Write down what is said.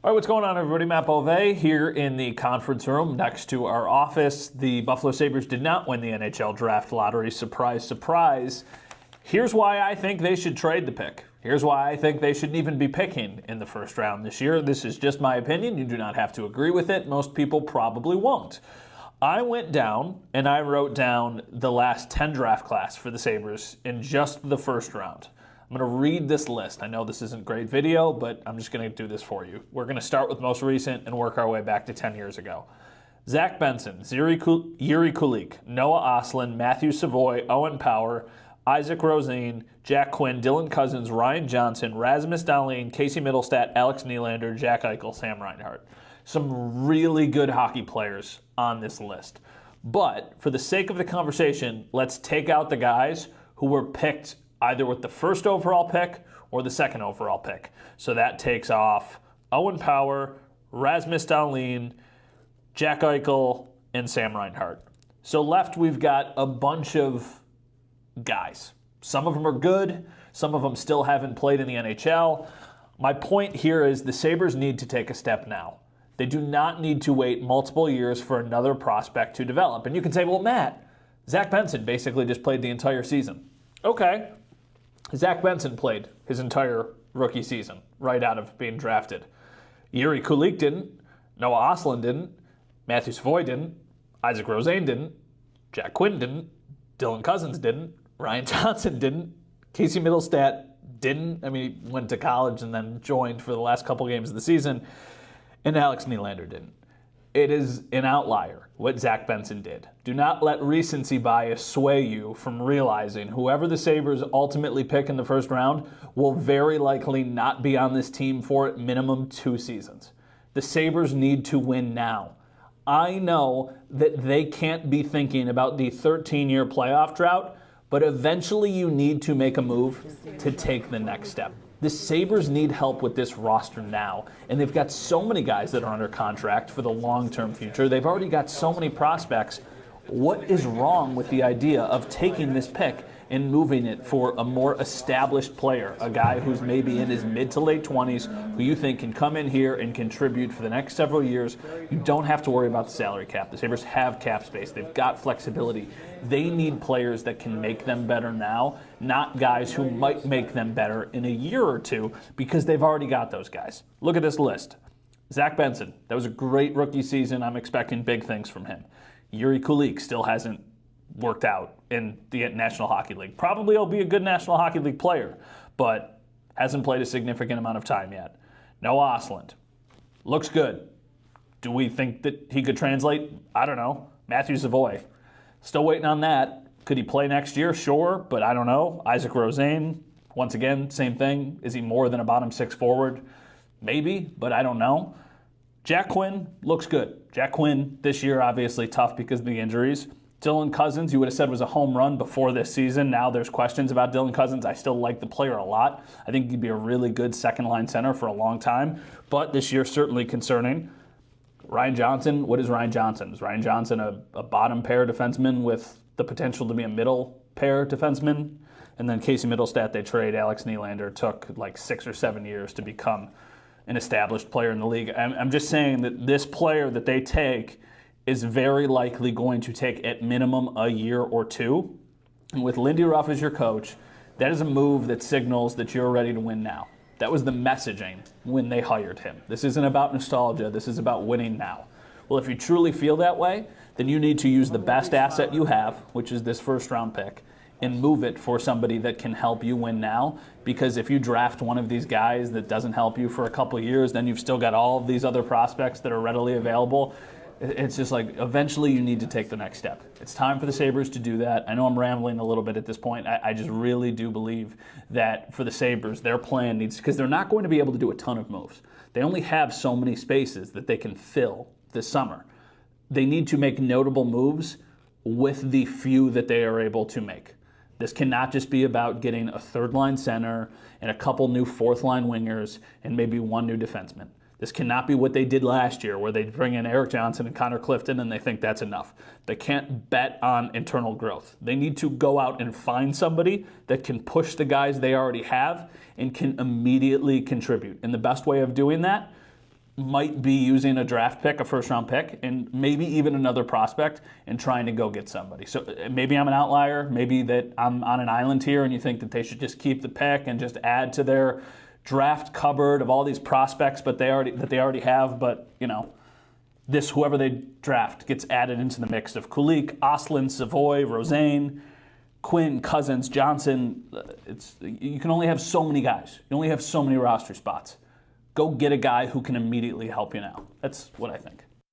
All right, what's going on, everybody? Matt Beauvais here in the conference room next to our office. The Buffalo Sabres did not win the NHL Draft Lottery. Surprise, surprise. Here's why I think they should trade the pick. Here's why I think they shouldn't even be picking in the first round this year. This is just my opinion. You do not have to agree with it. Most people probably won't. I went down and I wrote down the last 10 draft class for the Sabres in just the first round. I'm going to read this list. I know this isn't great video, but I'm just going to do this for you. We're going to start with most recent and work our way back to 10 years ago. Zach Benson, Yuri Kulich, Noah Ostlund, Matthew Savoy, Owen Power, Isaac Rosén, Jack Quinn, Dylan Cousins, Ryan Johnson, Rasmus Dahlin, Casey Mittelstadt, Alex Nylander, Jack Eichel, Sam Reinhart. Some really good hockey players on this list. But for the sake of the conversation, let's take out the guys who were picked either with the first overall pick or the second overall pick. So that takes off Owen Power, Rasmus Dahlin, Jack Eichel, and Sam Reinhart. So left we've got a bunch of guys. Some of them are good. Some of them still haven't played in the NHL. My point here is the Sabres need to take a step now. They do not need to wait multiple years for another prospect to develop. And you can say, well, Matt, Zach Benson basically just played the entire season. Okay. Zach Benson played his entire rookie season right out of being drafted. Yuri Kulich didn't. Noah Ostlund didn't. Matthew Savoy didn't. Isaac Rosén didn't. Jack Quinn didn't. Dylan Cousins didn't. Ryan Johnson didn't. Casey Mittelstadt didn't. I mean, he went to college and then joined for the last couple games of the season. And Alex Nylander didn't. It is an outlier what Zach Benson did. Do not let recency bias sway you from realizing whoever the Sabres ultimately pick in the first round will very likely not be on this team for at minimum 2 seasons. The Sabres need to win now. I know that they can't be thinking about the 13-year playoff drought, but eventually you need to make a move to take the next step. The Sabres need help with this roster now, and they've got so many guys that are under contract for the long-term future. They've already got so many prospects. What is wrong with the idea of taking this pick and moving it for a more established player, a guy who's maybe in his mid to late 20s, who you think can come in here and contribute for the next several years? You don't have to worry about the salary cap. The Sabres have cap space. They've got flexibility. They need players that can make them better now, not guys who might make them better in a year or two, because they've already got those guys. Look at this list. Zach Benson, that was a great rookie season. I'm expecting big things from him. Yuri Kulich still hasn't worked out in the National Hockey League. Probably he'll be a good National Hockey League player, but hasn't played a significant amount of time yet. Noah Ostlund, looks good. Do we think that he could translate? I don't know. Matthew Savoy, still waiting on that. Could he play next year? Sure, but I don't know. Isaac Rosén, once again, same thing. Is he more than a bottom 6 forward? Maybe, but I don't know. Jack Quinn looks good. Jack Quinn this year, obviously tough because of the injuries. Dylan Cousins, you would have said was a home run before this season. Now there's questions about Dylan Cousins. I still like the player a lot. I think he'd be a really good second-line center for a long time, but this year certainly concerning. Ryan Johnson, what is Ryan Johnson? Is Ryan Johnson a bottom pair defenseman with the potential to be a middle pair defenseman? And then Casey Mittelstadt, they trade. Alex Nylander took like 6 or 7 years to become an established player in the league. I'm just saying that this player that they take is very likely going to take at minimum a year or two. And with Lindy Ruff as your coach, that is a move that signals that you're ready to win now. That was the messaging when they hired him. This isn't about nostalgia. This is about winning now. Well, if you truly feel that way, then you need to use the best asset you have, which is this first-round pick, and move it for somebody that can help you win now. Because if you draft one of these guys that doesn't help you for a couple of years, then you've still got all of these other prospects that are readily available. It's just like eventually you need to take the next step. It's time for the Sabres to do that. I know I'm rambling a little bit at this point. I just really do believe that for the Sabres, their plan needs, because they're not going to be able to do a ton of moves. They only have so many spaces that they can fill this summer. They need to make notable moves with the few that they are able to make. This cannot just be about getting a third-line center and a couple new fourth-line wingers and maybe one new defenseman. This cannot be what they did last year, where they bring in Erik Johnson and Connor Clifton and they think that's enough. They can't bet on internal growth. They need to go out and find somebody that can push the guys they already have and can immediately contribute. And the best way of doing that, might be using a draft pick, a first-round pick, and maybe even another prospect and trying to go get somebody. So maybe I'm an outlier. Maybe that I'm on an island here and you think that they should just keep the pick and just add to their draft cupboard of all these prospects that they already have. But, whoever they draft gets added into the mix of Kulik, Ostlund, Savoy, Rosane, Quinn, Cousins, Johnson. You can only have so many guys. You only have so many roster spots. Go get a guy who can immediately help you now. That's what I think.